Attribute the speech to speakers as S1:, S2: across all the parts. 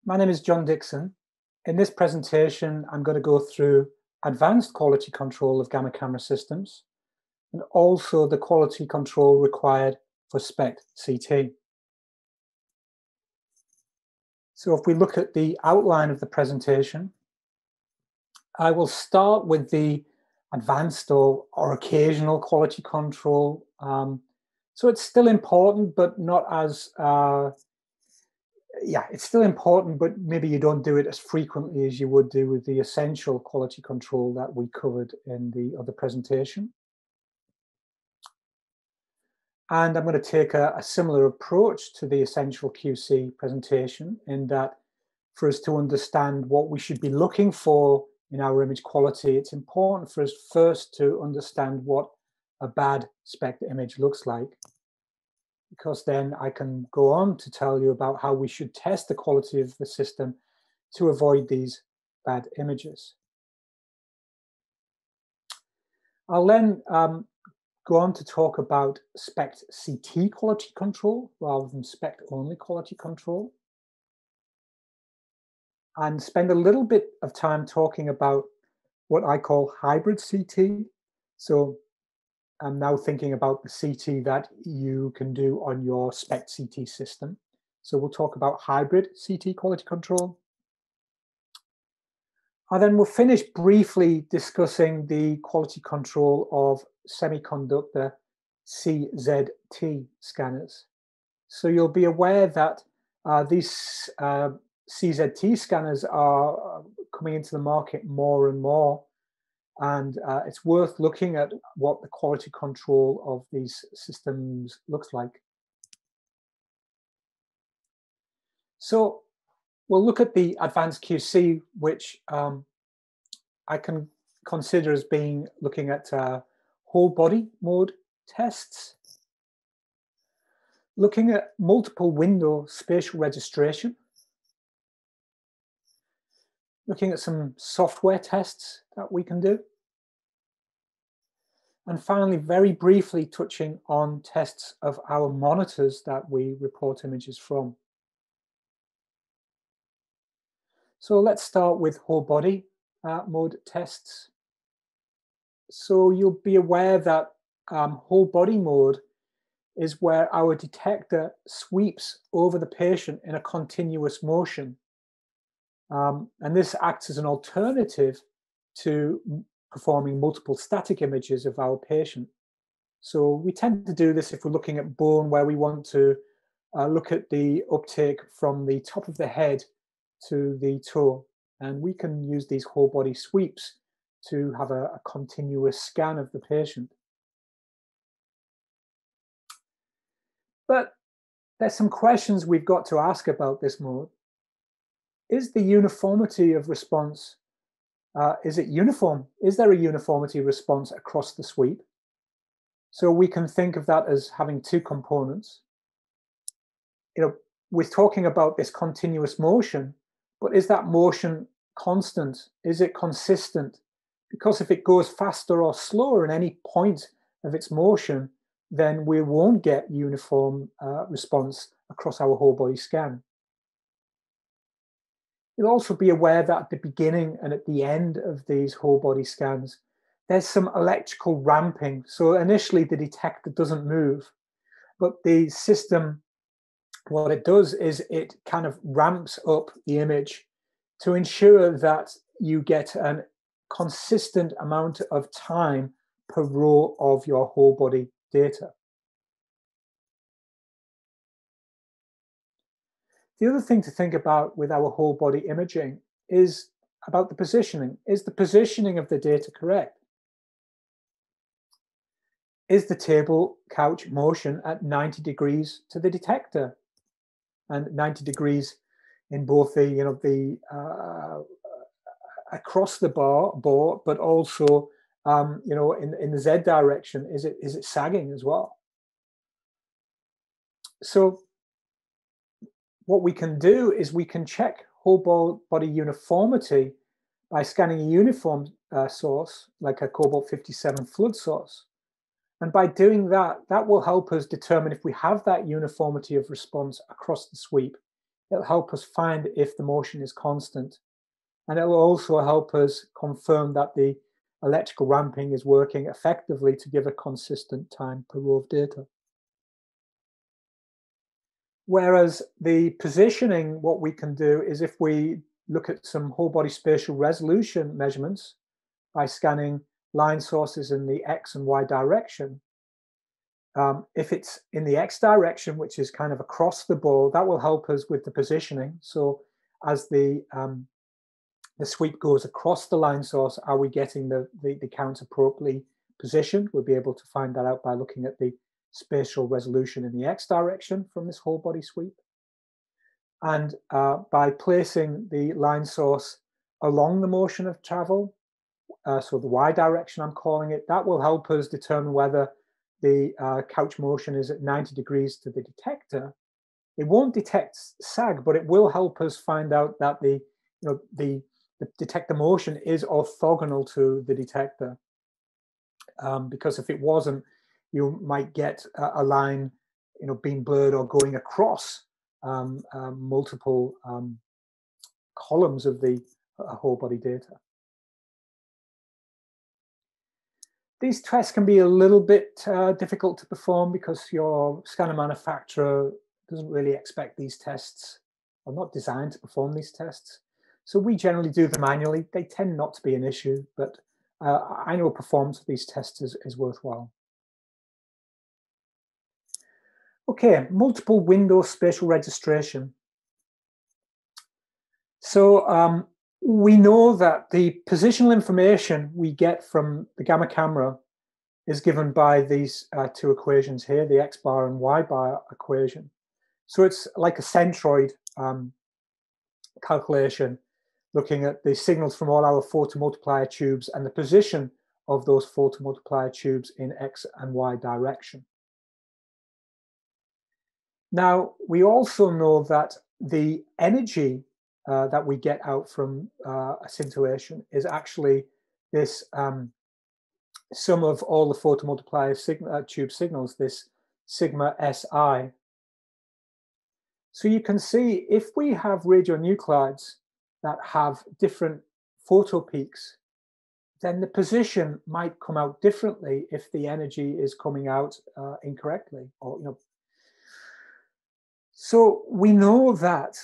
S1: My name is John Dixon. In this presentation, I'm going to go through advanced quality control of gamma camera systems and also the quality control required for SPECT-CT. So if we look at the outline of the presentation, I will start with the advanced or occasional quality control. So it's still important, but not as it's still important, but maybe you don't do it as frequently as you would do with the essential quality control that we covered in the other presentation. And I'm going to take a similar approach to the essential QC presentation in that for us to understand what we should be looking for in our image quality, it's important for us first to understand what a bad SPECT image looks like, because then I can go on to tell you about how we should test the quality of the system to avoid these bad images. I'll then go on to talk about SPECT-CT quality control rather than SPECT-only quality control, and spend a little bit of time talking about what I call hybrid CT. So I'm now thinking about the CT that you can do on your SPECT-CT system. So we'll talk about hybrid CT quality control. And then we'll finish briefly discussing the quality control of semiconductor CZT scanners. So you'll be aware that these CZT scanners are coming into the market more and more. And it's worth looking at what the quality control of these systems looks like. So we'll look at the advanced QC, which I can consider as being looking at whole body mode tests, looking at multiple window spatial registration, looking at some software tests that we can do, and finally, very briefly touching on tests of our monitors that we report images from. So let's start with whole body mode tests. So you'll be aware that whole body mode is where our detector sweeps over the patient in a continuous motion. And this acts as an alternative to performing multiple static images of our patient. So we tend to do this if we're looking at bone, where we want to look at the uptake from the top of the head to the toe. And we can use these whole body sweeps to have a continuous scan of the patient. But there's some questions we've got to ask about this mode. Is the uniformity of response, is it uniform? Is there a uniformity response across the sweep? So we can think of that as having two components. We're talking about this continuous motion, but is that motion constant? Is it consistent? Because if it goes faster or slower at any point of its motion, then we won't get uniform response across our whole body scan. You'll also be aware that at the beginning and at the end of these whole body scans, there's some electrical ramping. So initially the detector doesn't move, but the system, what it does is it kind of ramps up the image to ensure that you get a consistent amount of time per row of your whole body data. The other thing to think about with our whole body imaging is about the positioning. Is the positioning of the data correct? Is the table couch motion at 90 degrees to the detector? And 90 degrees in both the across the bore, but also in the Z direction. Is it sagging as well? So what we can do is we can check whole body uniformity by scanning a uniform source, like a cobalt 57 flood source. And by doing that, that will help us determine if we have that uniformity of response across the sweep It'll help us find if the motion is constant. And it will also help us confirm that the electrical ramping is working effectively to give a consistent time per row of data. Whereas the positioning, what we can do is if we look at some whole body spatial resolution measurements by scanning line sources in the X and Y direction, if it's in the X direction, which is kind of across the ball, that will help us with the positioning. So as the sweep goes across the line source, are we getting the count appropriately positioned? We'll be able to find that out by looking at the spatial resolution in the X direction from this whole body sweep. And by placing the line source along the motion of travel, so the Y direction I'm calling it, that will help us determine whether the couch motion is at 90 degrees to the detector. It won't detect sag, but it will help us find out that the detector motion is orthogonal to the detector. Because if it wasn't, you might get a line, being blurred or going across multiple columns of the whole body data. These tests can be a little bit difficult to perform because your scanner manufacturer doesn't really expect these tests, or not designed to perform these tests. So we generally do them manually. They tend not to be an issue, but annual performance of these tests is worthwhile. Okay, multiple window spatial registration. So we know that the positional information we get from the gamma camera is given by these two equations here, the X bar and Y bar equation. So it's like a centroid calculation, looking at the signals from all our photomultiplier tubes and the position of those photomultiplier tubes in X and Y direction. Now, we also know that the energy that we get out from a scintillation is actually this sum of all the photomultiplier tube signals, this sigma SI. So you can see if we have radionuclides that have different photopeaks, then the position might come out differently if the energy is coming out incorrectly, or So we know that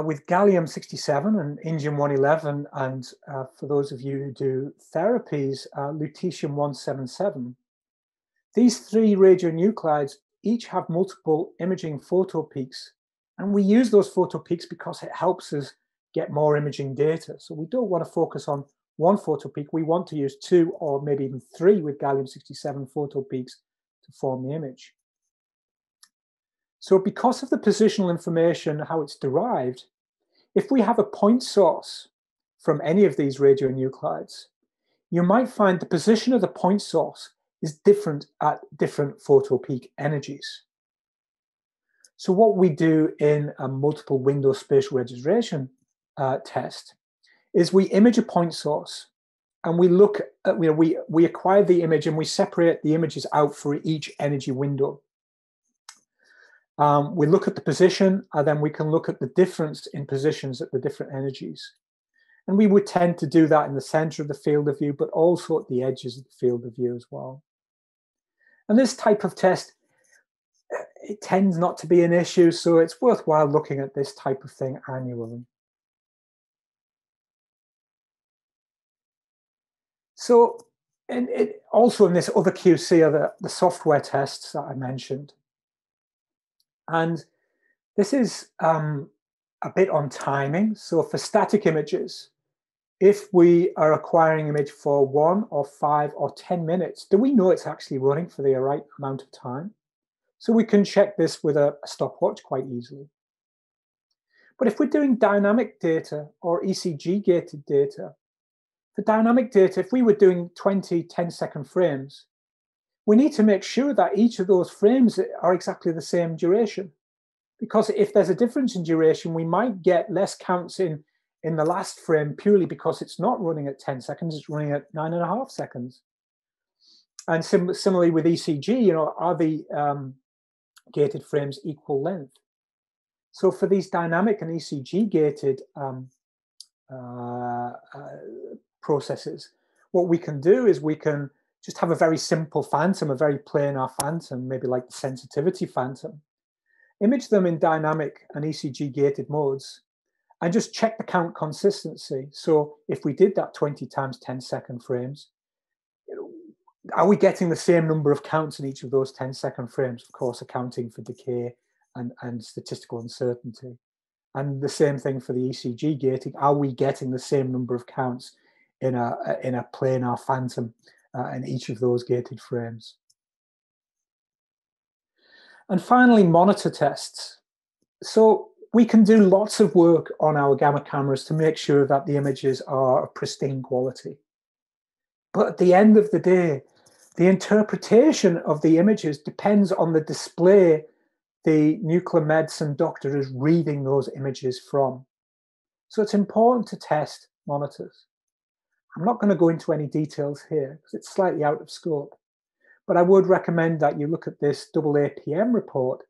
S1: with gallium-67 and indium-111, and for those of you who do therapies, lutetium-177, these three radionuclides each have multiple imaging photopeaks. And we use those photopeaks because it helps us get more imaging data. So we don't want to focus on one photopeak. We want to use two or maybe even three with gallium-67 photopeaks to form the image. So because of the positional information, how it's derived, if we have a point source from any of these radionuclides, you might find the position of the point source is different at different photopeak energies. So what we do in a multiple window spatial registration test is we image a point source and we look at, we acquire the image and we separate the images out for each energy window. We look at the position, and then we can look at the difference in positions at the different energies. And we would tend to do that in the center of the field of view, but also at the edges of the field of view as well. And this type of test, it tends not to be an issue, so it's worthwhile looking at this type of thing annually. So, and also in this other QC are the software tests that I mentioned. And this is a bit on timing. So for static images, if we are acquiring an image for 1 or 5 or 10 minutes, do we know it's actually running for the right amount of time? So we can check this with a stopwatch quite easily. But if we're doing dynamic data or ECG-gated data, for dynamic data, if we were doing 20 10-second frames, we need to make sure that each of those frames are exactly the same duration. Because if there's a difference in duration, we might get less counts in the last frame purely because it's not running at 10 seconds, it's running at 9.5 seconds. And similarly with ECG, are the gated frames equal length? So for these dynamic and ECG gated processes, what we can do is we can just have a very simple phantom, a very planar phantom, maybe like the sensitivity phantom, image them in dynamic and ECG gated modes, and just check the count consistency. So if we did that 20 times 10-second frames, are we getting the same number of counts in each of those 10-second frames? Of course, accounting for decay and statistical uncertainty. And the same thing for the ECG gating. Are we getting the same number of counts in a planar phantom in each of those gated frames? And finally, monitor tests. So we can do lots of work on our gamma cameras to make sure that the images are of pristine quality. But at the end of the day, the interpretation of the images depends on the display the nuclear medicine doctor is reading those images from. So it's important to test monitors. I'm not going to go into any details here because it's slightly out of scope, but I would recommend that you look at this AAPM report,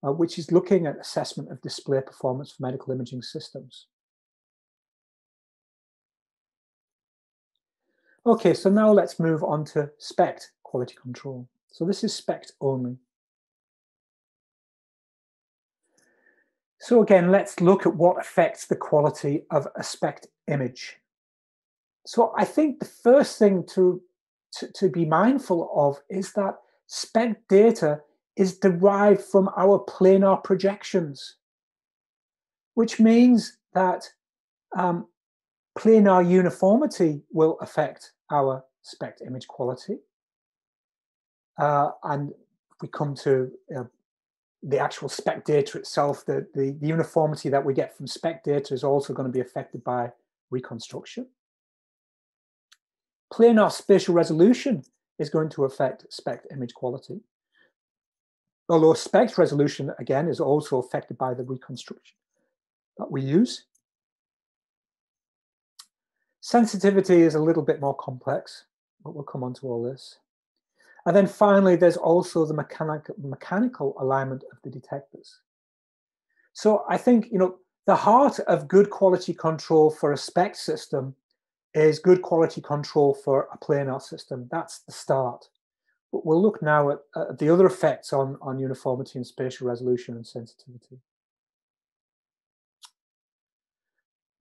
S1: which is looking at assessment of display performance for medical imaging systems. Okay, so now let's move on to SPECT quality control. So this is SPECT only. So again, let's look at what affects the quality of a SPECT image. So I think the first thing to be mindful of is that SPECT data is derived from our planar projections, which means that planar uniformity will affect our SPECT image quality. And if we come to the actual SPECT data itself, the uniformity that we get from SPECT data is also going to be affected by reconstruction. Planar spatial resolution is going to affect SPECT image quality, although SPECT resolution, again, is also affected by the reconstruction that we use. Sensitivity is a little bit more complex, but we'll come on to all this. And then finally, there's also the mechanical alignment of the detectors. So I think, the heart of good quality control for a SPECT system is good quality control for a planar system. That's the start. But we'll look now at the other effects on uniformity and spatial resolution and sensitivity.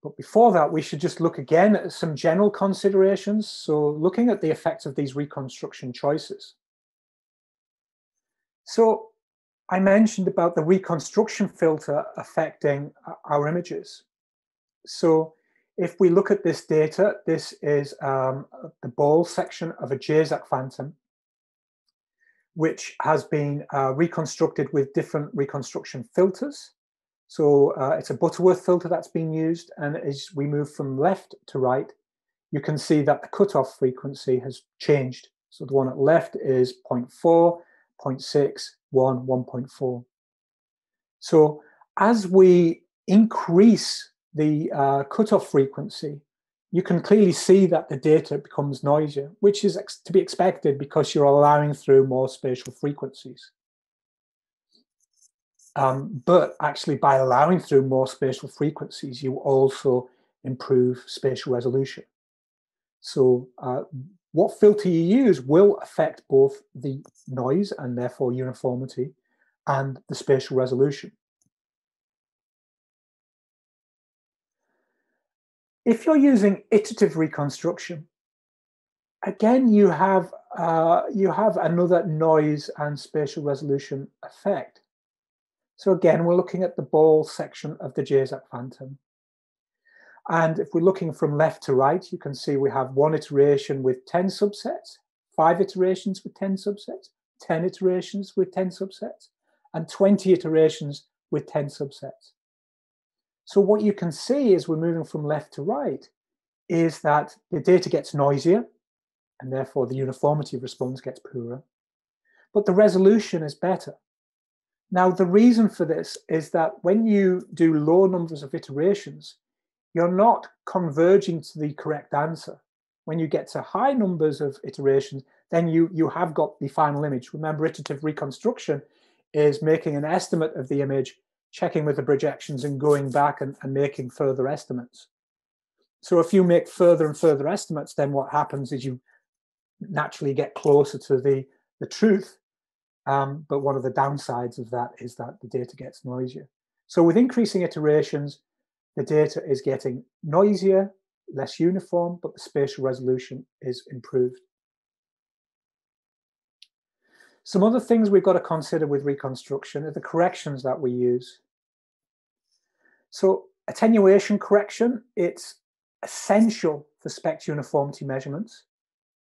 S1: But before that, we should just look again at some general considerations. So looking at the effects of these reconstruction choices. So I mentioned about the reconstruction filter affecting our images. So if we look at this data, this is the ball section of a JSAC phantom, which has been reconstructed with different reconstruction filters. So it's a Butterworth filter that's being used, and as we move from left to right, you can see that the cutoff frequency has changed. So the one at left is 0.4, 0.6, 1, 1.4. So as we increase the cutoff frequency, you can clearly see that the data becomes noisier, which is to be expected because you're allowing through more spatial frequencies. But actually, by allowing through more spatial frequencies, you also improve spatial resolution. So what filter you use will affect both the noise and therefore uniformity and the spatial resolution. If you're using iterative reconstruction, again, you have another noise and spatial resolution effect. So again, we're looking at the ball section of the JSAC phantom. And if we're looking from left to right, you can see we have one iteration with 10 subsets, 5 iterations with 10 subsets, 10 iterations with 10 subsets, and 20 iterations with 10 subsets. So what you can see as we're moving from left to right is that the data gets noisier, and therefore the uniformity of response gets poorer, but the resolution is better. Now, the reason for this is that when you do low numbers of iterations, you're not converging to the correct answer. When you get to high numbers of iterations, then you have got the final image. Remember, iterative reconstruction is making an estimate of the image, checking with the projections and going back and making further estimates. So if you make further and further estimates, then what happens is you naturally get closer to the truth. But one of the downsides of that is that the data gets noisier. So with increasing iterations, the data is getting noisier, less uniform, but the spatial resolution is improved. Some other things we've got to consider with reconstruction are the corrections that we use. So attenuation correction, it's essential for SPECT uniformity measurements,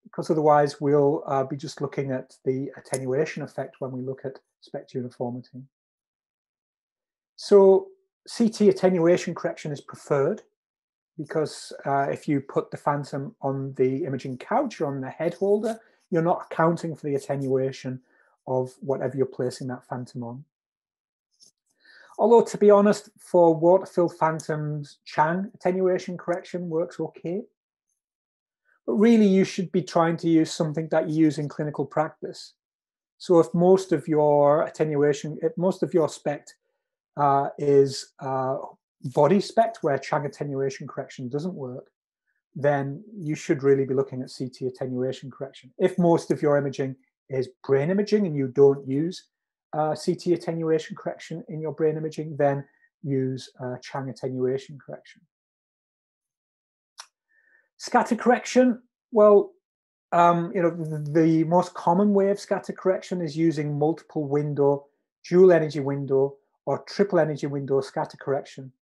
S1: because otherwise we'll be just looking at the attenuation effect when we look at SPECT uniformity. So CT attenuation correction is preferred because if you put the phantom on the imaging couch or on the head holder, you're not accounting for the attenuation of whatever you're placing that phantom on. Although, to be honest, for water-filled phantoms, Chang attenuation correction works okay. But really, you should be trying to use something that you use in clinical practice. So if most of your attenuation, if most of your SPECT is body SPECT, where Chang attenuation correction doesn't work, then you should really be looking at CT attenuation correction. If most of your imaging is brain imaging and you don't use CT attenuation correction in your brain imaging, then use Chang attenuation correction. Scatter correction, well, the most common way of scatter correction is using multiple window, dual energy window, or triple energy window scatter correction.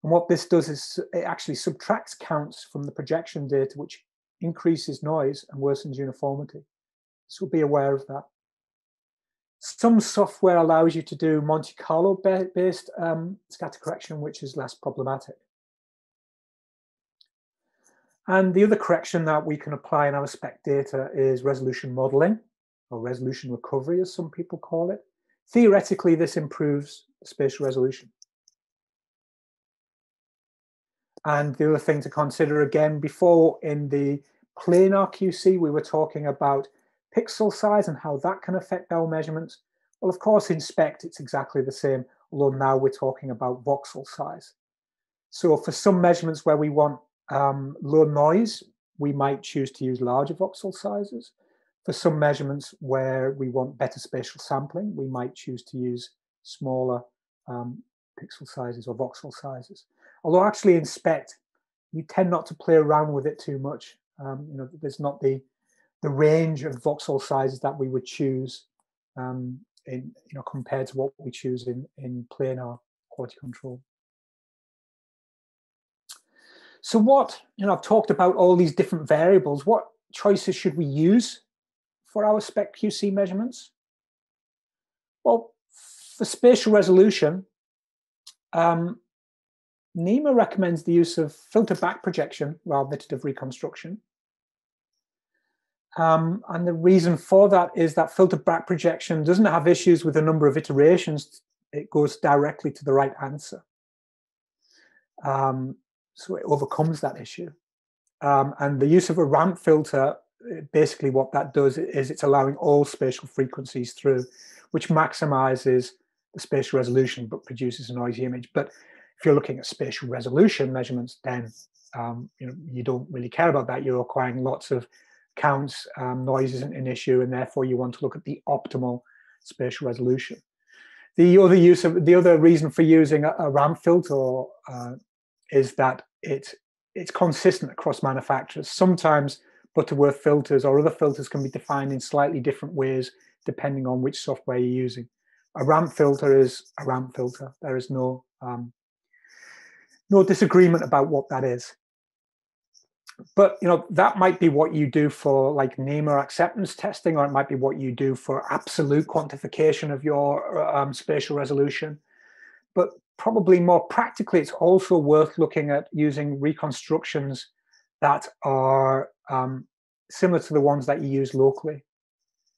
S1: And what this does is it actually subtracts counts from the projection data, which increases noise and worsens uniformity. So be aware of that. Some software allows you to do Monte Carlo-based scatter correction, which is less problematic. And the other correction that we can apply in our SPECT data is resolution modeling, or resolution recovery, as some people call it. Theoretically, this improves spatial resolution. And the other thing to consider, again, before in the planar QC, we were talking about pixel size and how that can affect our measurements. Well, of course, in SPECT, it's exactly the same, although now we're talking about voxel size. So for some measurements where we want low noise, we might choose to use larger voxel sizes. For some measurements where we want better spatial sampling, we might choose to use smaller pixel sizes or voxel sizes. Although actually in SPECT, you tend not to play around with it too much. There's not the range of voxel sizes that we would choose compared to what we choose in planar quality control. So I've talked about all these different variables. What choices should we use for our SPECT QC measurements? Well, for spatial resolution, NEMA recommends the use of filter back projection rather than iterative reconstruction. And the reason for that is that filter back projection doesn't have issues with the number of iterations. It goes directly to the right answer. So it overcomes that issue. And the use of a ramp filter, basically what that does is it's allowing all spatial frequencies through, which maximizes the spatial resolution but produces a noisy image. But if you're looking at spatial resolution measurements, then you don't really care about that. You're requiring lots of counts, noise isn't an issue, and therefore you want to look at the optimal spatial resolution. The other reason for using a ramp filter is that it's consistent across manufacturers. Sometimes Butterworth filters or other filters can be defined in slightly different ways depending on which software you're using. A ramp filter is a ramp filter. There is no disagreement about what that is. But that might be what you do for like NEMA acceptance testing, or it might be what you do for absolute quantification of your spatial resolution. But probably more practically, it's also worth looking at using reconstructions that are similar to the ones that you use locally.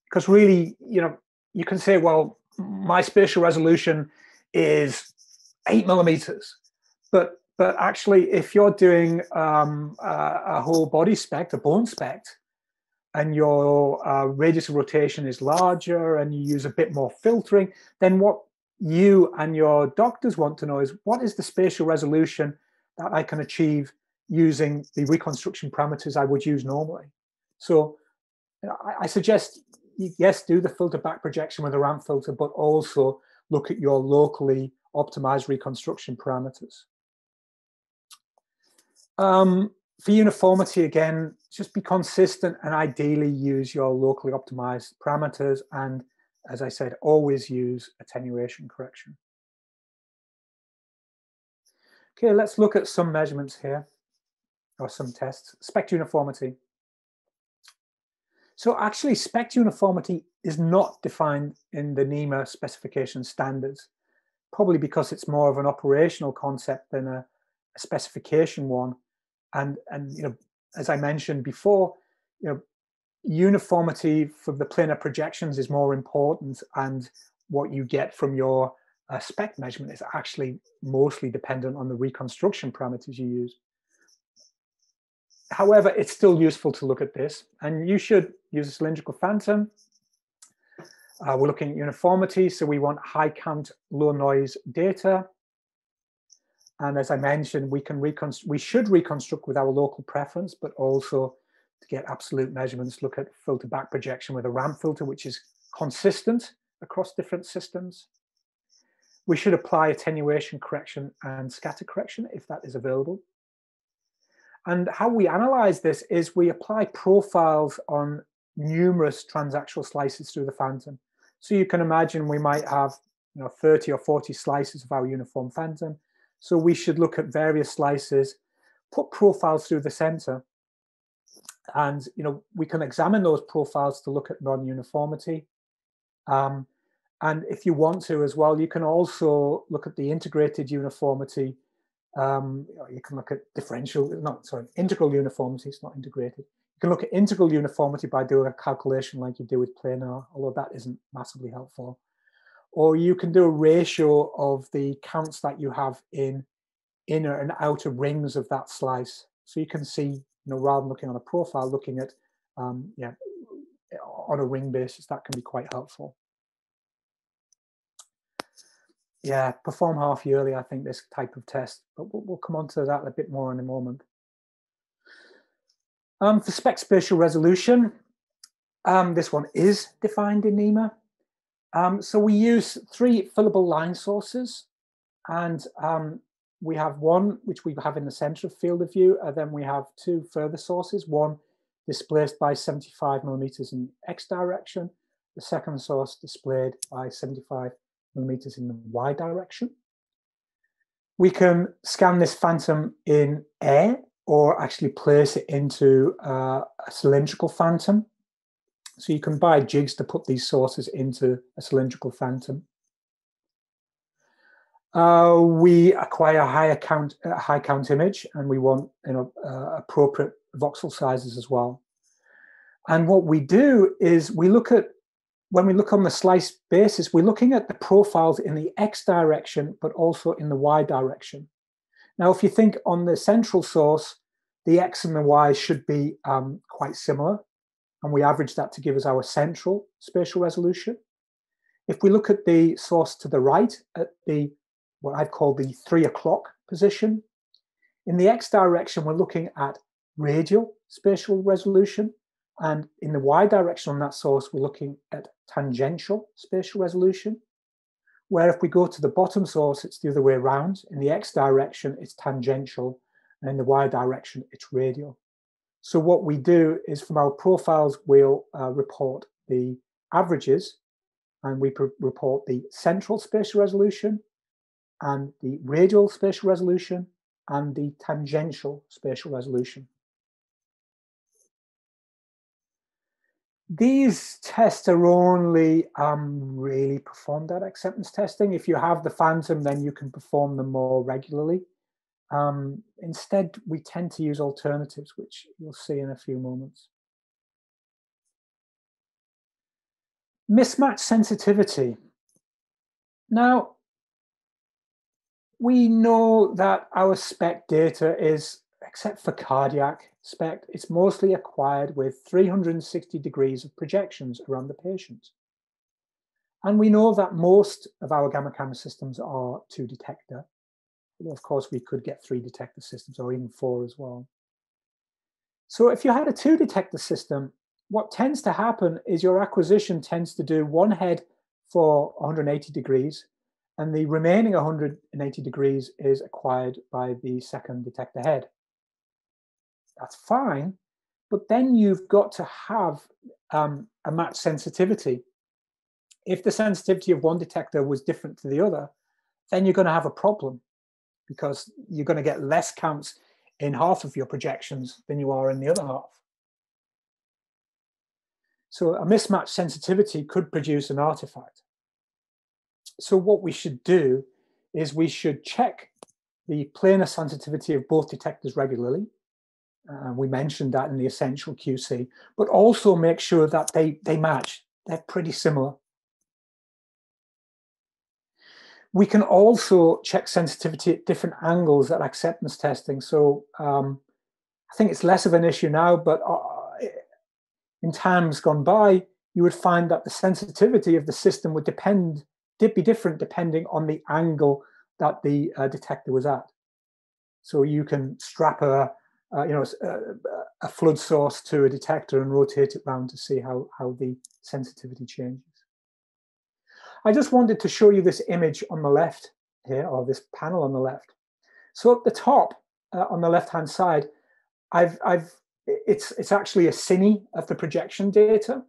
S1: Because really, you can say, well, my spatial resolution is 8 millimeters. But actually, if you're doing a whole body SPECT, a bone SPECT, and your radius of rotation is larger and you use a bit more filtering, then what you and your doctors want to know is, what is the spatial resolution that I can achieve using the reconstruction parameters I would use normally? So I suggest, yes, do the filter back projection with a ramp filter, but also look at your locally optimized reconstruction parameters. For uniformity, again, just be consistent and ideally use your locally optimized parameters. And as I said, always use attenuation correction. Okay, let's look at some measurements here, or some tests. SPECT uniformity. So actually, SPECT uniformity is not defined in the NEMA specification standards, probably because it's more of an operational concept than a specification one. And as I mentioned before, uniformity for the planar projections is more important, and what you get from your SPECT measurement is actually mostly dependent on the reconstruction parameters you use. However, it's still useful to look at this, and you should use a cylindrical phantom. We're looking at uniformity, so we want high count, low noise data. And as I mentioned, we should reconstruct with our local preference, but also to get absolute measurements, look at filter back projection with a ramp filter, which is consistent across different systems. We should apply attenuation correction and scatter correction if that is available. And how we analyze this is we apply profiles on numerous transaxial slices through the phantom. So you can imagine we might have 30 or 40 slices of our uniform phantom. So we should look at various slices, put profiles through the center, and we can examine those profiles to look at non-uniformity. And if you want to as well, you can also look at the integrated uniformity. You can look at integral uniformity. It's not integrated. You can look at integral uniformity by doing a calculation like you do with planar, although that isn't massively helpful. Or you can do a ratio of the counts that you have in inner and outer rings of that slice. So you can see, rather than looking on a profile, looking at, on a ring basis, that can be quite helpful. Yeah, perform half yearly, I think, this type of test, but we'll come on to that a bit more in a moment. For SPECT spatial resolution, this one is defined in NEMA. So we use 3 fillable line sources, and we have one which we have in the center of field of view, and then we have 2 further sources, one displaced by 75 millimeters in X direction, the second source displayed by 75 millimeters in the Y direction. We can scan this phantom in air or actually place it into a cylindrical phantom. So you can buy jigs to put these sources into a cylindrical phantom. We acquire a high count image, and we want appropriate voxel sizes as well. And what we do is when we look on the slice basis, we're looking at the profiles in the X direction, but also in the Y direction. Now, if you think on the central source, the X and the Y should be quite similar, and we average that to give us our central spatial resolution. If we look at the source to the right, at what I've called the 3 o'clock position, in the X direction, we're looking at radial spatial resolution, and in the Y direction on that source, we're looking at tangential spatial resolution, where if we go to the bottom source, it's the other way around. In the X direction, it's tangential, and in the Y direction, it's radial. So what we do is from our profiles, we'll report the averages, and we report the central spatial resolution, and the radial spatial resolution, and the tangential spatial resolution. These tests are only really performed at acceptance testing. If you have the phantom, then you can perform them more regularly. Instead, we tend to use alternatives, which you'll see in a few moments. Mismatch sensitivity. Now, we know that our SPECT data is, except for cardiac SPECT, it's mostly acquired with 360 degrees of projections around the patient. And we know that most of our gamma camera systems are 2-detector. Of course, we could get 3-detector systems or even 4 as well. So if you had a 2-detector system, what tends to happen is your acquisition tends to do one head for 180 degrees, and the remaining 180 degrees is acquired by the second detector head. That's fine, but then you've got to have a matched sensitivity. If the sensitivity of one detector was different to the other, then you're going to have a problem, because you're going to get less counts in half of your projections than you are in the other half. So a mismatched sensitivity could produce an artifact. So what we should do is we should check the planar sensitivity of both detectors regularly. We mentioned that in the essential QC, but also make sure that they match. They're pretty similar. We can also check sensitivity at different angles at acceptance testing. So I think it's less of an issue now, but in times gone by, you would find that the sensitivity of the system would be different depending on the angle that the detector was at. So you can strap a flood source to a detector and rotate it around to see how the sensitivity changes. I just wanted to show you this image on the left here, or this panel on the left. So at the top, on the left-hand side, it's actually a cine of the projection data.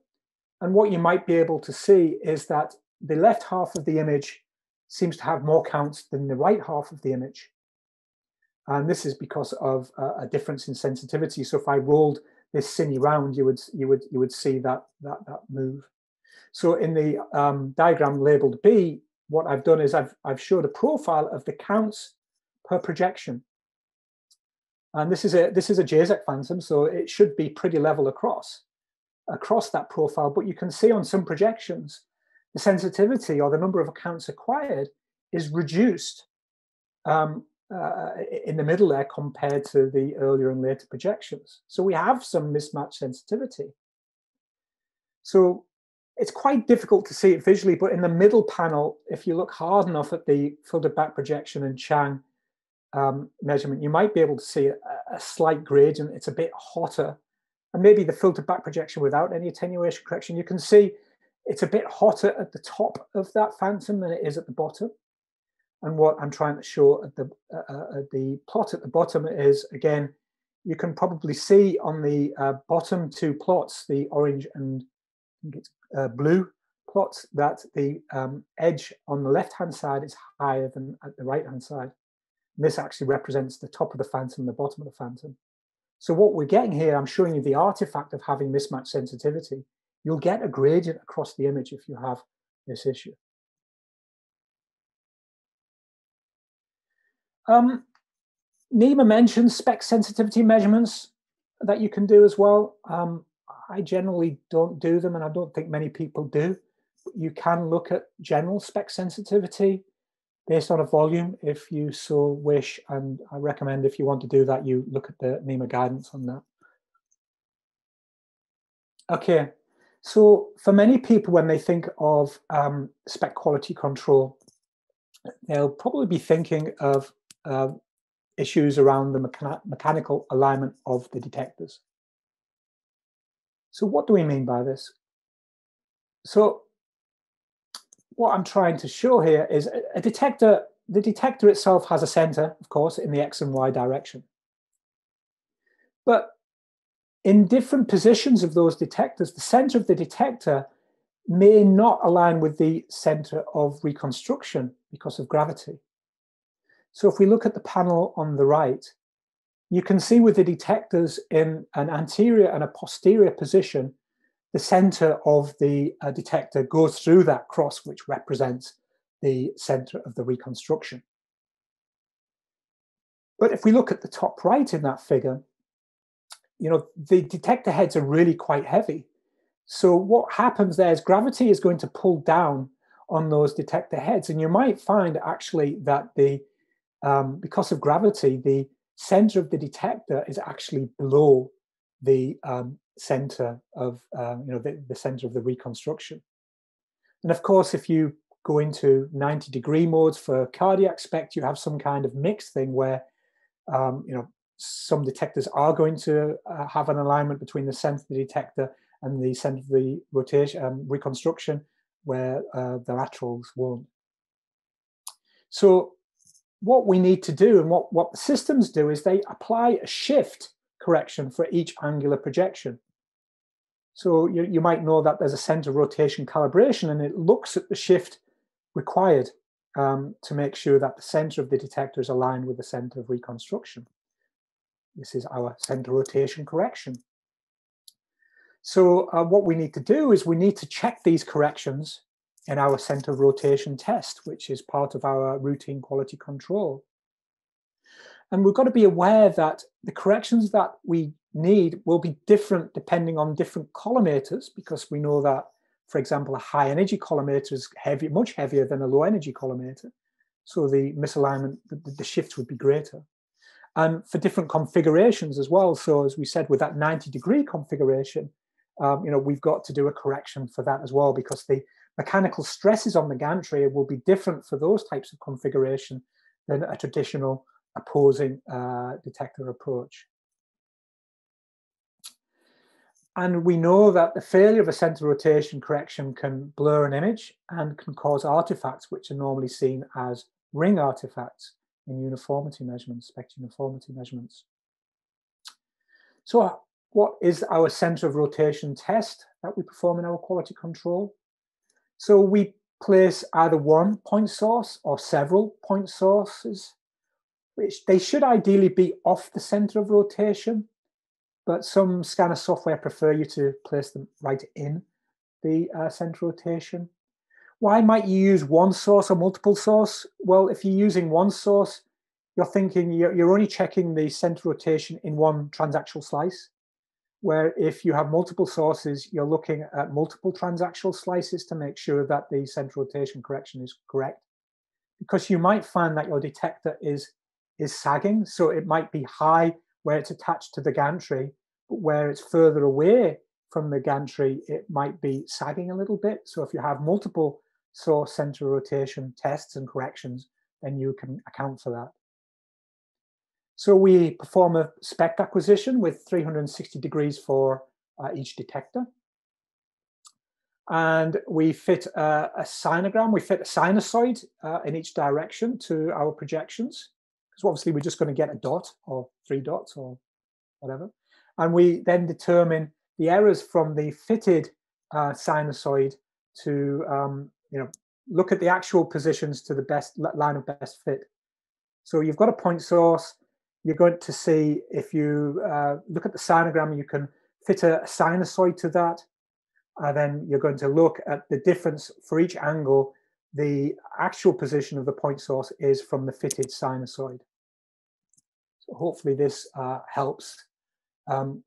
S1: And what you might be able to see is that the left half of the image seems to have more counts than the right half of the image. And this is because of a difference in sensitivity. So if I rolled this cine round, you would see that move. So in the diagram labeled B, what I've done is I've showed a profile of the counts per projection. And this is a JZEC phantom, so it should be pretty level across that profile. But you can see on some projections, the sensitivity or the number of accounts acquired is reduced in the middle there compared to the earlier and later projections. So we have some mismatched sensitivity. So it's quite difficult to see it visually, but in the middle panel, if you look hard enough at the filtered back projection and Chang measurement, you might be able to see a slight gradient. It's a bit hotter. And maybe the filtered back projection without any attenuation correction, you can see it's a bit hotter at the top of that phantom than it is at the bottom. And what I'm trying to show at the plot at the bottom is, again, you can probably see on the bottom two plots, the orange and blue plots, that the edge on the left-hand side is higher than at the right-hand side. And this actually represents the top of the phantom and the bottom of the phantom. So what we're getting here, I'm showing you the artifact of having mismatched sensitivity. You'll get a gradient across the image if you have this issue. NEMA mentions spec sensitivity measurements that you can do as well. I generally don't do them, and I don't think many people do. You can look at general spec sensitivity based on a volume if you so wish, and I recommend, if you want to do that, you look at the NEMA guidance on that. Okay, so for many people, when they think of spec quality control, they'll probably be thinking of issues around the mechanical alignment of the detectors. So what do we mean by this? So what I'm trying to show here is a detector. The detector itself has a center, of course, in the X and Y direction. But in different positions of those detectors, the center of the detector may not align with the center of reconstruction because of gravity. So if we look at the panel on the right, you can see with the detectors in an anterior and a posterior position, the center of the detector goes through that cross, which represents the center of the reconstruction. But if we look at the top right in that figure, the detector heads are really quite heavy. So what happens there is gravity is going to pull down on those detector heads. And you might find actually that because of gravity, the center of the detector is actually below the center of the center of the reconstruction. And of course, if you go into 90-degree modes for cardiac SPECT, you have some kind of mixed thing where some detectors are going to have an alignment between the center of the detector and the center of the rotation reconstruction, where the laterals won't. So what we need to do, and what the systems do, is they apply a shift correction for each angular projection. So you might know that there's a center rotation calibration, and it looks at the shift required to make sure that the center of the detector is aligned with the center of reconstruction. This is our center rotation correction. So what we need to do is we need to check these corrections in our center rotation test, which is part of our routine quality control. And we've got to be aware that the corrections that we need will be different depending on different collimators, because we know that, for example, a high energy collimator is much heavier than a low energy collimator. So the misalignment, the shifts would be greater. And for different configurations as well. So as we said, with that 90-degree configuration, we've got to do a correction for that as well, because the mechanical stresses on the gantry will be different for those types of configuration than a traditional opposing detector approach. And we know that the failure of a center rotation correction can blur an image and can cause artifacts, which are normally seen as ring artifacts in uniformity measurements, SPECT uniformity measurements. So what is our center of rotation test that we perform in our quality control? So we place either one point source or several point sources, which they should ideally be off the center of rotation, but some scanner software prefer you to place them right in the center rotation. Why might you use one source or multiple source? Well, if you're using one source, you're thinking you're only checking the center rotation in one transaxial slice, where if you have multiple sources, you're looking at multiple transaxial slices to make sure that the center rotation correction is correct. Because you might find that your detector is sagging, so it might be high where it's attached to the gantry, but where it's further away from the gantry, it might be sagging a little bit. So if you have multiple source center rotation tests and corrections, then you can account for that. So we perform a SPECT acquisition with 360 degrees for each detector. And we fit a sinogram, we fit a sinusoid in each direction to our projections. Because obviously we're just going to get a dot or 3 dots or whatever. And we then determine the errors from the fitted sinusoid to look at the actual positions to the best line of best fit. So you've got a point source. You're going to see, if you look at the sinogram, you can fit a sinusoid to that. And then you're going to look at the difference for each angle. The actual position of the point source is from the fitted sinusoid. So hopefully this helps.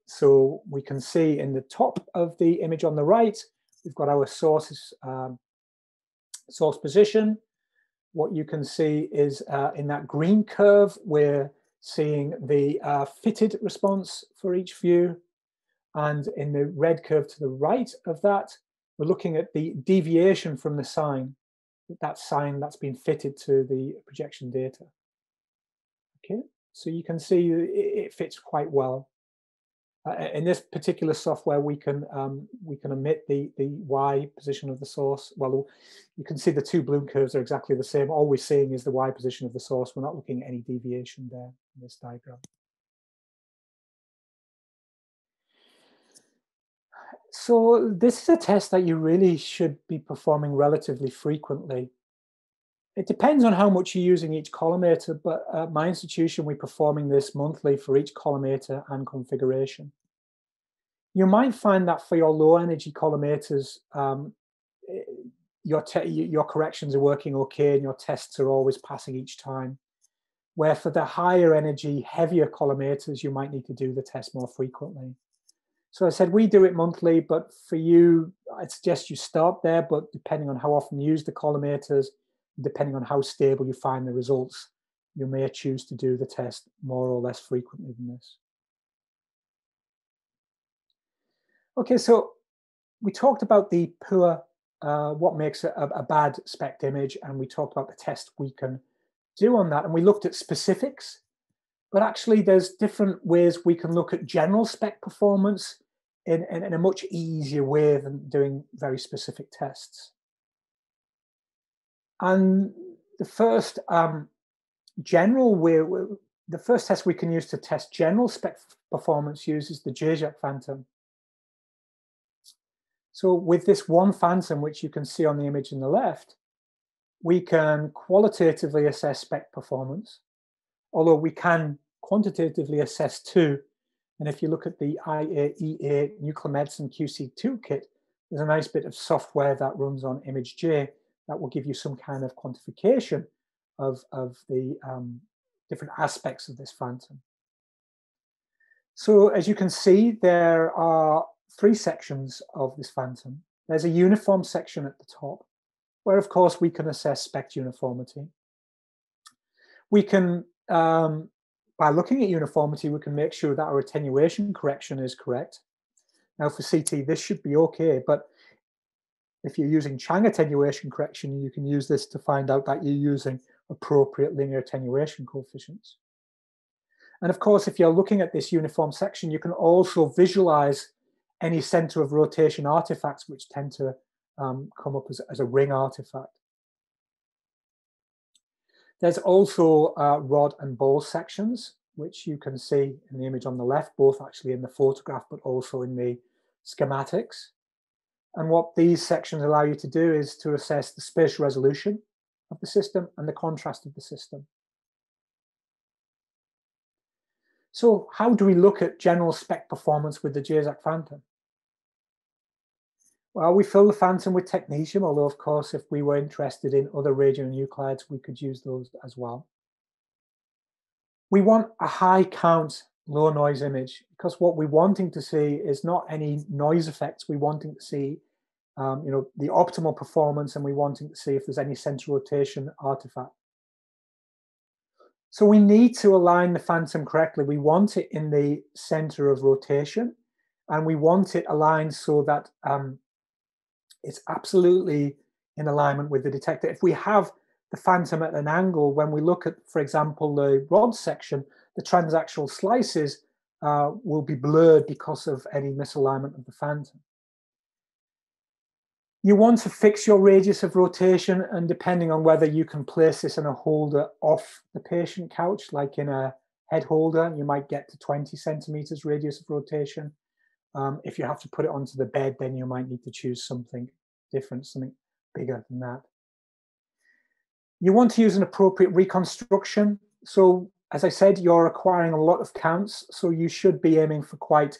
S1: So we can see in the top of the image on the right, we've got our source position. What you can see is in that green curve, we're seeing the fitted response for each view. And in the red curve to the right of that, we're looking at the deviation from the sign, that sign that's been fitted to the projection data. Okay, so you can see it fits quite well. In this particular software, we can omit the Y position of the source. Well, you can see the two blue curves are exactly the same. All we're seeing is the Y position of the source. We're not looking at any deviation there in this diagram. So this is a test that you really should be performing relatively frequently. It depends on how much you're using each collimator, but at my institution, we're performing this monthly for each collimator and configuration. You might find that for your low energy collimators, your corrections are working okay and your tests are always passing each time. Where for the higher energy, heavier collimators, you might need to do the test more frequently. So I said we do it monthly, but for you, I'd suggest you start there, but depending on how often you use the collimators, depending on how stable you find the results, you may choose to do the test more or less frequently than this. Okay, so we talked about the poor what makes a bad SPECT image, and we talked about the test we can do on that. And we looked at specifics, but actually there's different ways we can look at general SPECT performance in a much easier way than doing very specific tests. And the first the first test we can use to test general SPECT performance uses the JAJAC phantom. So with this one phantom, which you can see on the image on the left, we can qualitatively assess SPECT performance, although we can quantitatively assess too. And if you look at the IAEA Nuclear Medicine QC Toolkit, there's a nice bit of software that runs on ImageJ that will give you some kind of quantification of the different aspects of this phantom. So as you can see, there are three sections of this phantom. There's a uniform section at the top, where of course we can assess SPECT uniformity. We can, by looking at uniformity, we can make sure that our attenuation correction is correct. Now for CT, this should be okay, but if you're using Chang attenuation correction, you can use this to find out that you're using appropriate linear attenuation coefficients. And of course, if you're looking at this uniform section, you can also visualize any center of rotation artifacts, which tend to come up as a ring artifact. There's also rod and ball sections, which you can see in the image on the left, both actually in the photograph, but also in the schematics. And what these sections allow you to do is to assess the spatial resolution of the system and the contrast of the system. So how do we look at general SPECT performance with the JAJAC phantom? Well, we fill the phantom with technetium, although of course, if we were interested in other radionuclides, we could use those as well. We want a high count, low noise image, because what we're wanting to see is not any noise effects. We're wanting to see the optimal performance, and we're wanting to see if there's any center rotation artifact. So we need to align the phantom correctly. We want it in the center of rotation, and we want it aligned so that it's absolutely in alignment with the detector. If we have the phantom at an angle, when we look at, for example, the rod section, the transaxial slices will be blurred because of any misalignment of the phantom. You want to fix your radius of rotation, and depending on whether you can place this in a holder off the patient couch, like in a head holder, you might get to 20 centimeters radius of rotation. If you have to put it onto the bed, then you might need to choose something different, something bigger than that. You want to use an appropriate reconstruction. So as I said, you're acquiring a lot of counts, so you should be aiming for quite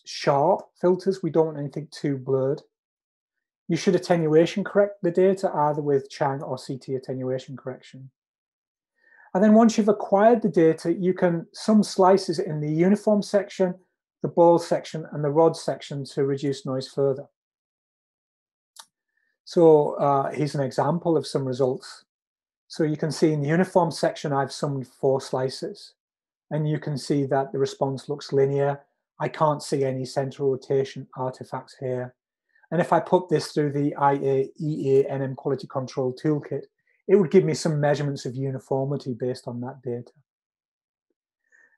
S1: sharp filters. We don't want anything too blurred. You should attenuation correct the data either with Chang or CT attenuation correction. And then once you've acquired the data, you can sum slices in the uniform section, the ball section, and the rod section to reduce noise further. So here's an example of some results. So you can see in the uniform section, I've summed 4 slices, and you can see that the response looks linear. I can't see any center rotation artifacts here. And if I put this through the IAEA NM Quality Control Toolkit, it would give me some measurements of uniformity based on that data.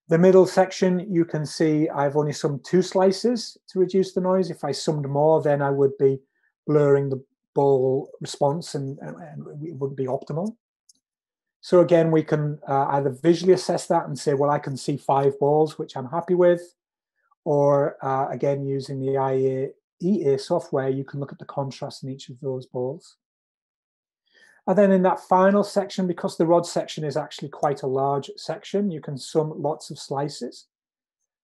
S1: The middle section, you can see I've only summed 2 slices to reduce the noise. If I summed more, then I would be blurring the ball response and it wouldn't be optimal. So again, we can either visually assess that and say, well, I can see 5 balls, which I'm happy with, or again, using the IAEA software, you can look at the contrast in each of those balls. And then in that final section, because the rod section is actually quite a large section, you can sum lots of slices,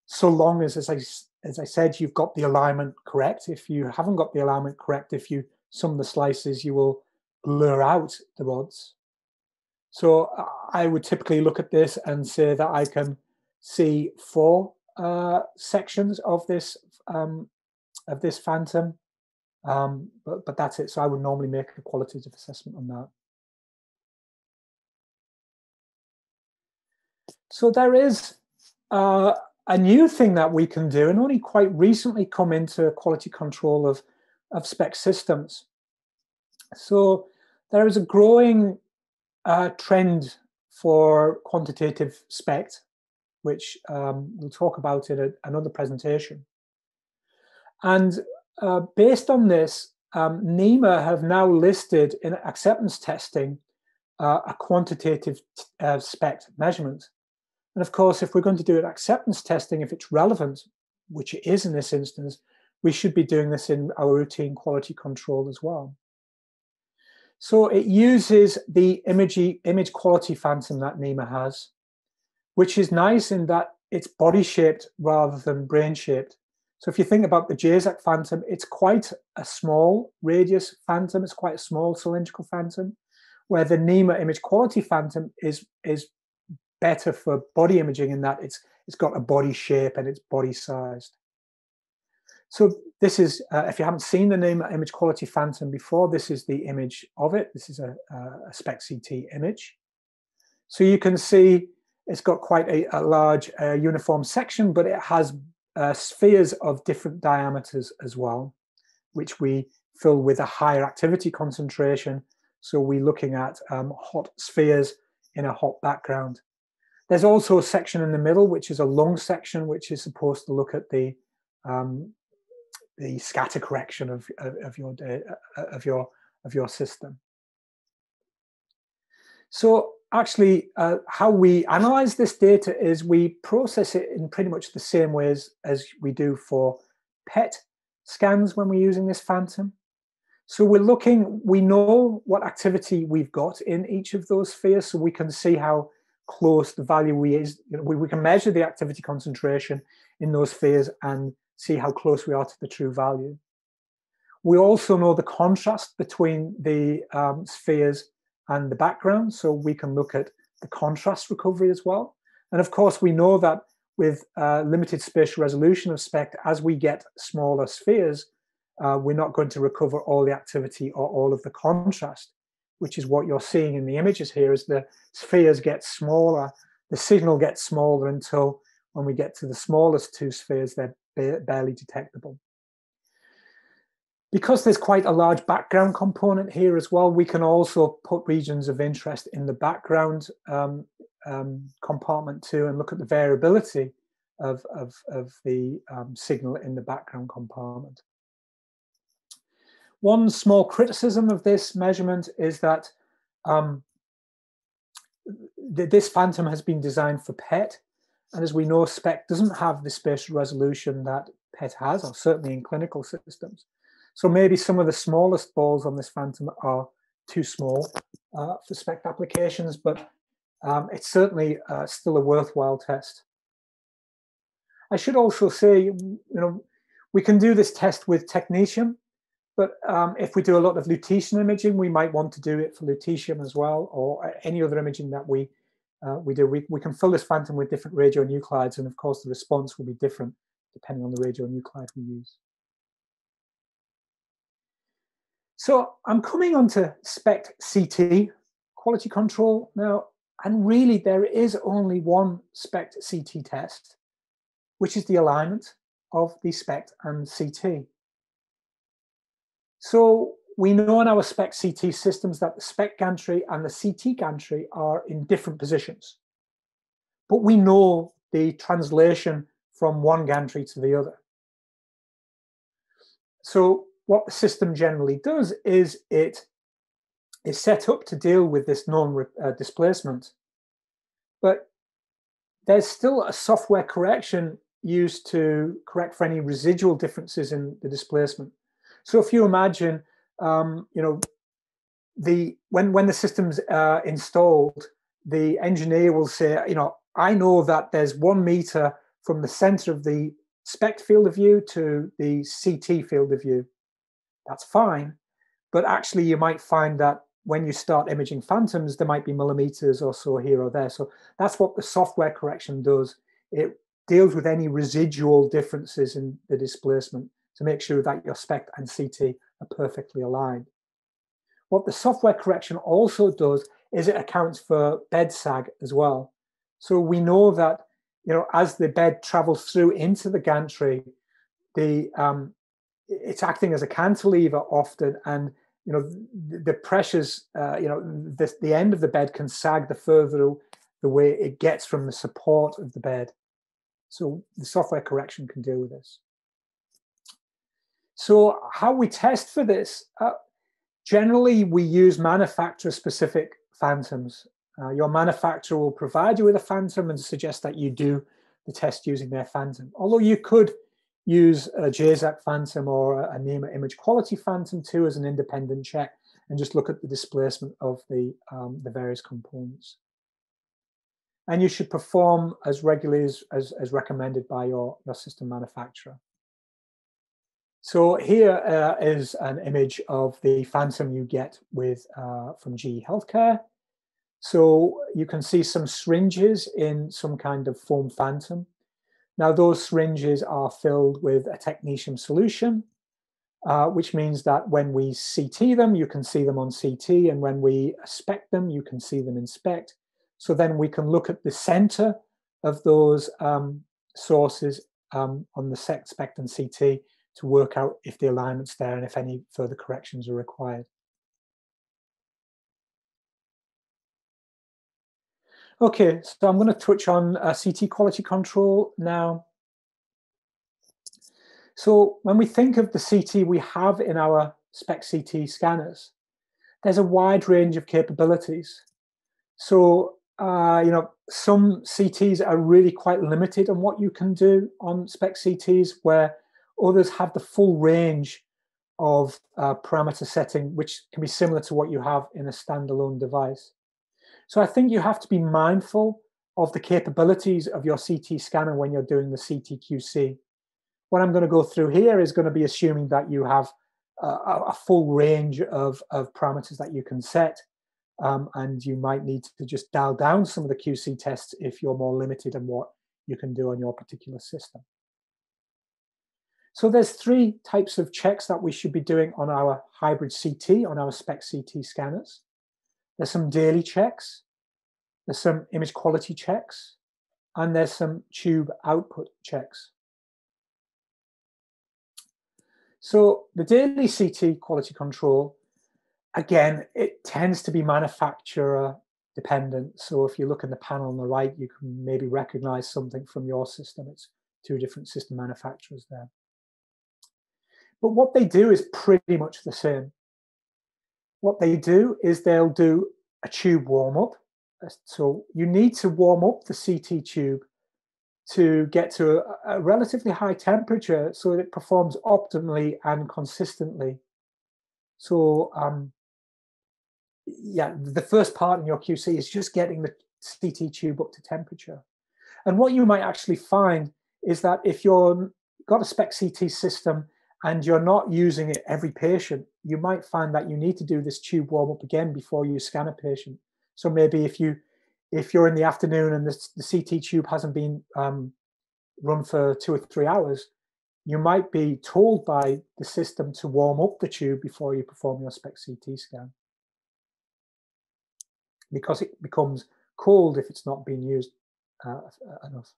S1: so long as I said, you've got the alignment correct. If you haven't got the alignment correct, if you sum the slices, you will blur out the rods. So I would typically look at this and say that I can see 4 sections of this phantom, but that's it. So I would normally make a qualitative assessment on that. So there is a new thing that we can do, and only quite recently come into quality control of of SPECT systems. So there is a growing trend for quantitative SPECT, which we'll talk about in another presentation. And based on this, NEMA have now listed in acceptance testing a quantitative SPECT measurement. And of course, if we're going to do an acceptance testing, if it's relevant, which it is in this instance, we should be doing this in our routine quality control as well. So it uses the image quality phantom that NEMA has, which is nice in that it's body-shaped rather than brain-shaped. So if you think about the JSAC phantom, it's quite a small radius phantom, it's quite a small cylindrical phantom, where the NEMA image quality phantom is better for body imaging in that it's got a body shape and it's body sized. So this is, if you haven't seen the NEMA image quality phantom before, this is the image of it. This is a SPECT CT image. So you can see it's got quite a large uniform section, but it has spheres of different diameters as well, which we fill with a higher activity concentration. So we're looking at hot spheres in a hot background. There's also a section in the middle, which is a lung section, which is supposed to look at the scatter correction of your system. So actually, how we analyze this data is we process it in pretty much the same ways as we do for PET scans when we're using this phantom. So we know what activity we've got in each of those spheres, so we can see how close the value is. We can measure the activity concentration in those spheres and see how close we are to the true value. We also know the contrast between the spheres and the background, so we can look at the contrast recovery as well. And of course, we know that with limited spatial resolution of SPECT, as we get smaller spheres, we're not going to recover all the activity or all of the contrast, which is what you're seeing in the images here. As the spheres get smaller, the signal gets smaller until when we get to the smallest two spheres, they're barely detectable. Because there's quite a large background component here as well, we can also put regions of interest in the background compartment too, and look at the variability of the signal in the background compartment. One small criticism of this measurement is that this phantom has been designed for PET, and as we know, SPECT doesn't have the spatial resolution that PET has, or certainly in clinical systems. So maybe some of the smallest balls on this phantom are too small for SPECT applications, but it's certainly still a worthwhile test. I should also say, we can do this test with technetium, but if we do a lot of lutetium imaging, we might want to do it for lutetium as well, or any other imaging that we do. We can fill this phantom with different radionuclides, and of course the response will be different depending on the radionuclide we use. So I'm coming on to SPECT CT quality control now, and really there is only one SPECT CT test, which is the alignment of the SPECT and CT. So we know in our SPECT CT systems that the SPECT gantry and the CT gantry are in different positions, but we know the translation from one gantry to the other. So what the system generally does is it is set up to deal with this known displacement, but there's still a software correction used to correct for any residual differences in the displacement. So if you imagine, when the system's installed, the engineer will say, I know that there's 1 meter from the center of the SPECT field of view to the CT field of view. That's fine, but actually you might find that when you start imaging phantoms, there might be millimeters or so here or there. So that's what the software correction does. It deals with any residual differences in the displacement to make sure that your SPECT and CT are perfectly aligned. What the software correction also does is it accounts for bed sag as well. So we know that, as the bed travels through into the gantry, the it's acting as a cantilever often, and the pressures, the end of the bed can sag the further the way it gets from the support of the bed. So the software correction can deal with this. So how we test for this? Generally, we use manufacturer-specific phantoms. Your manufacturer will provide you with a phantom and suggest that you do the test using their phantom. Although you could use a JSAC phantom or a NEMA image quality phantom too as an independent check, and just look at the displacement of the various components. And you should perform as regularly as recommended by your system manufacturer. So here is an image of the phantom you get with from GE Healthcare. So you can see some syringes in some kind of foam phantom. Now those syringes are filled with a technetium solution, which means that when we CT them, you can see them on CT, and when we SPECT them, you can see them in SPECT. So then we can look at the center of those sources on the SPECT and CT to work out if the alignment's there and if any further corrections are required. Okay, so I'm going to touch on CT quality control now. So when we think of the CT we have in our SPECT CT scanners, there's a wide range of capabilities. So, some CTs are really quite limited on what you can do on SPECT CTs, where others have the full range of parameter setting, which can be similar to what you have in a standalone device. So I think you have to be mindful of the capabilities of your CT scanner when you're doing the CTQC. What I'm going to go through here is going to be assuming that you have a full range of parameters that you can set, and you might need to just dial down some of the QC tests if you're more limited in what you can do on your particular system. So there's three types of checks that we should be doing on our hybrid CT, on our SPECT CT scanners. There's some daily checks, there's some image quality checks, and there's some tube output checks. So the daily CT quality control, again, it tends to be manufacturer dependent. So if you look in the panel on the right, you can maybe recognize something from your system. It's two different system manufacturers there. But what they do is pretty much the same. What they do is they'll do a tube warm-up. So you need to warm up the CT tube to get to a relatively high temperature so that it performs optimally and consistently. So the first part in your QC is just getting the CT tube up to temperature. And what you might actually find is that if you've got a SPECT CT system and you're not using it every patient, you might find that you need to do this tube warm up again before you scan a patient. So maybe if you're in the afternoon and the CT tube hasn't been run for 2 or 3 hours, you might be told by the system to warm up the tube before you perform your SPECT CT scan, because it becomes cold if it's not being used enough.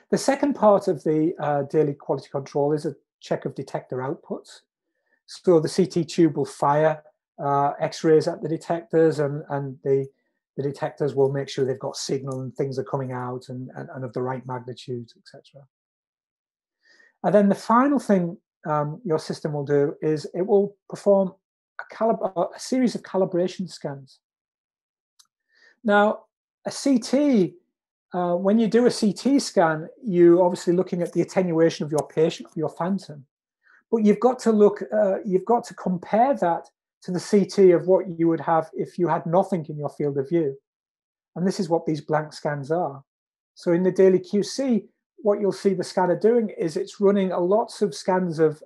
S1: The second part of the daily quality control is a check of detector outputs. So the CT tube will fire X-rays at the detectors, and the detectors will make sure they've got signal and things are coming out and of the right magnitude, etc. And then the final thing your system will do is it will perform a series of calibration scans. Now, a CT, when you do a CT scan, you're obviously looking at the attenuation of your patient, your phantom. But you've got to compare that to the CT of what you would have if you had nothing in your field of view. And this is what these blank scans are. So in the daily QC, what you'll see the scanner doing is it's running lots of scans of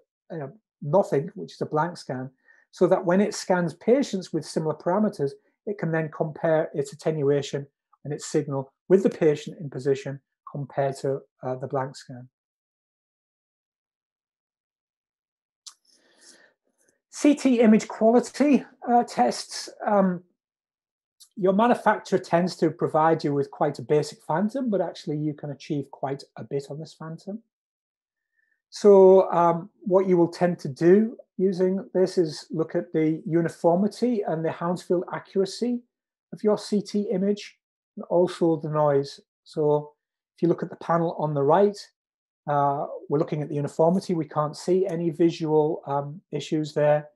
S1: nothing, which is a blank scan, so that when it scans patients with similar parameters, it can then compare its attenuation and its signal with the patient in position compared to the blank scan. CT image quality tests. Your manufacturer tends to provide you with quite a basic phantom, but actually you can achieve quite a bit on this phantom. So what you will tend to do using this is look at the uniformity and the Hounsfield accuracy of your CT image, and also the noise. So if you look at the panel on the right, we're looking at the uniformity. We can't see any visual issues there.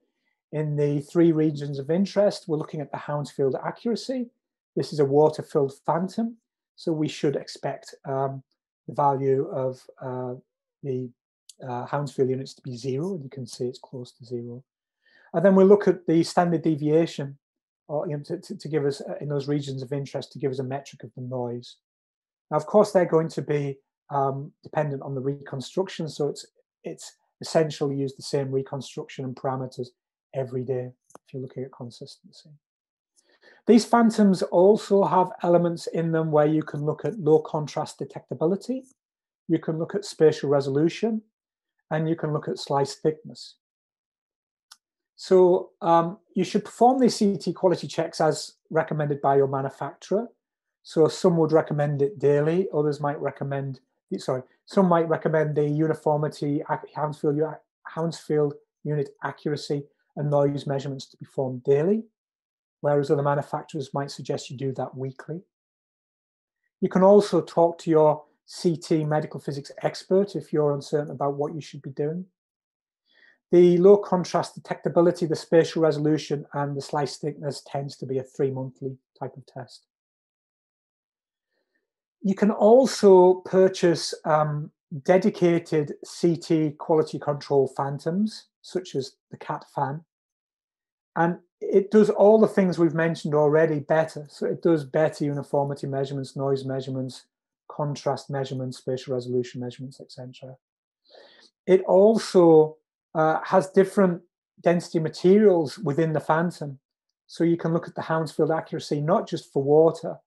S1: In the 3 regions of interest, we're looking at the Hounsfield accuracy. This is a water-filled phantom, so we should expect the value of the Hounsfield units to be 0, and you can see it's close to 0. And then we'll look at the standard deviation, or to give us in those regions of interest, to give us a metric of the noise. Now, of course, they're going to be dependent on the reconstruction, so it's essential to use the same reconstruction and parameters every day if you're looking at consistency. These phantoms also have elements in them where you can look at low contrast detectability, you can look at spatial resolution, and you can look at slice thickness. So you should perform these CT quality checks as recommended by your manufacturer. So some would recommend it daily, others might recommend, some might recommend the uniformity, Hounsfield unit accuracy and noise measurements to be performed daily, whereas other manufacturers might suggest you do that weekly. You can also talk to your CT medical physics expert if you're uncertain about what you should be doing. The low contrast detectability, the spatial resolution, and the slice thickness tends to be a 3-monthly type of test. You can also purchase dedicated CT quality control phantoms, such as the CAT fan. And it does all the things we've mentioned already better. So it does better uniformity measurements, noise measurements, contrast measurements, spatial resolution measurements, etc. It also has different density materials within the phantom. So you can look at the Hounsfield accuracy, not just for water,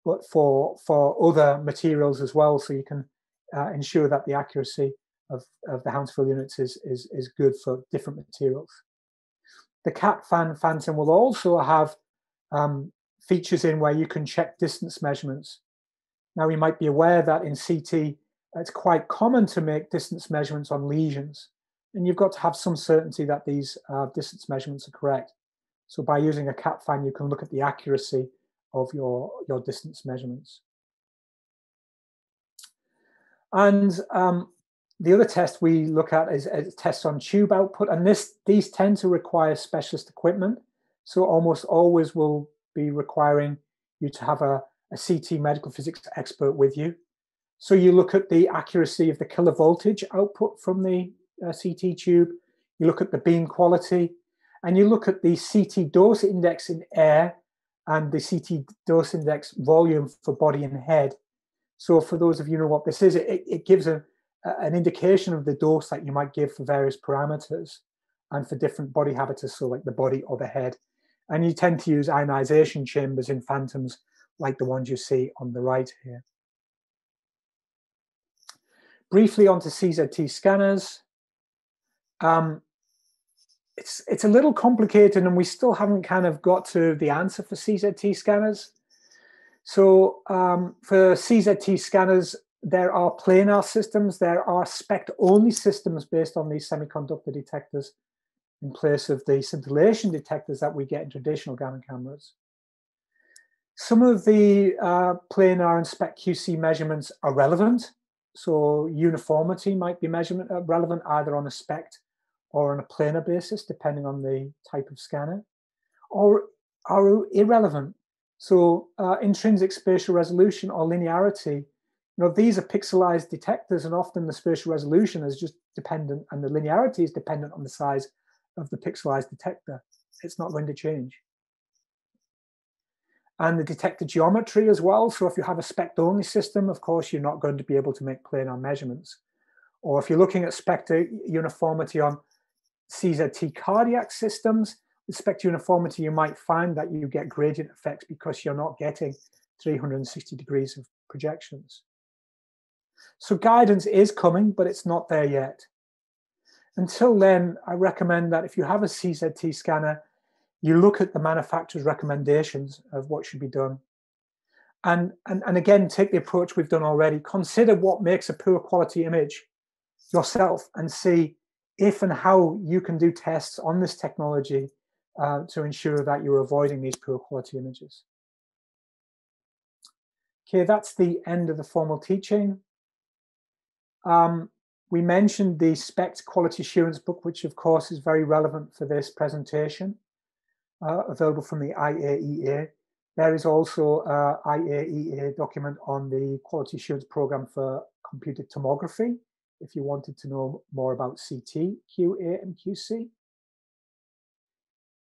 S1: but for other materials as well. So you can ensure that the accuracy of the Hounsfield units is good for different materials. The CAT fan phantom will also have features in where you can check distance measurements. Now, you might be aware that in CT, it's quite common to make distance measurements on lesions, and you've got to have some certainty that these distance measurements are correct. So by using a CAT fan, you can look at the accuracy of your distance measurements. And the other test we look at is tests on tube output, and these tend to require specialist equipment. So almost always will be requiring you to have a CT medical physics expert with you. So you look at the accuracy of the kilovoltage output from the CT tube, you look at the beam quality, and you look at the CT dose index in air and the CT dose index volume for body and head. So for those of you who know what this is, it gives an indication of the dose that you might give for various parameters and for different body habitus, so like the body or the head. And you tend to use ionization chambers in phantoms like the ones you see on the right here. Briefly onto CZT scanners. It's a little complicated, and we still haven't kind of got to the answer for CZT scanners. So for CZT scanners, there are planar systems, there are SPECT-only systems based on these semiconductor detectors in place of the scintillation detectors that we get in traditional gamma cameras. Some of the planar and SPECT-QC measurements are relevant. So uniformity might be relevant either on a SPECT or on a planar basis, depending on the type of scanner, or are irrelevant. So intrinsic spatial resolution or linearity, these are pixelized detectors, and often the spatial resolution is just dependent, and the linearity is dependent on the size of the pixelized detector. It's not going to change. And the detector geometry as well. So if you have a SPECT-only system, of course, you're not going to be able to make planar measurements. Or if you're looking at SPECT uniformity on CZT cardiac systems, with SPECT uniformity, you might find that you get gradient effects because you're not getting 360 degrees of projections. So guidance is coming, but it's not there yet. Until then, I recommend that if you have a CZT scanner, you look at the manufacturer's recommendations of what should be done. And again, take the approach we've done already. Consider what makes a poor quality image. yourself and see if and how you can do tests on this technology to ensure that you're avoiding these poor quality images. Okay, that's the end of the formal teaching. We mentioned the SPECT Quality Assurance book, which of course is very relevant for this presentation, available from the IAEA. There is also an IAEA document on the quality assurance program for computed tomography, if you wanted to know more about CT, QA, and QC.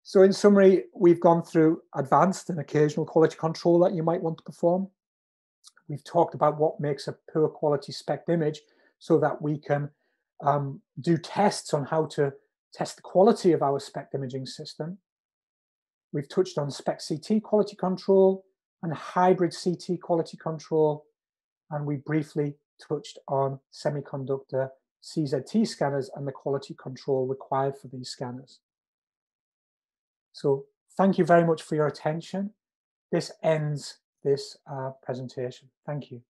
S1: So in summary, we've gone through advanced and occasional quality control that you might want to perform. We've talked about what makes a poor quality SPECT image so that we can do tests on how to test the quality of our SPECT imaging system. We've touched on SPECT CT quality control and hybrid CT quality control. And we briefly touched on semiconductor CZT scanners and the quality control required for these scanners. So thank you very much for your attention. This ends this presentation. Thank you.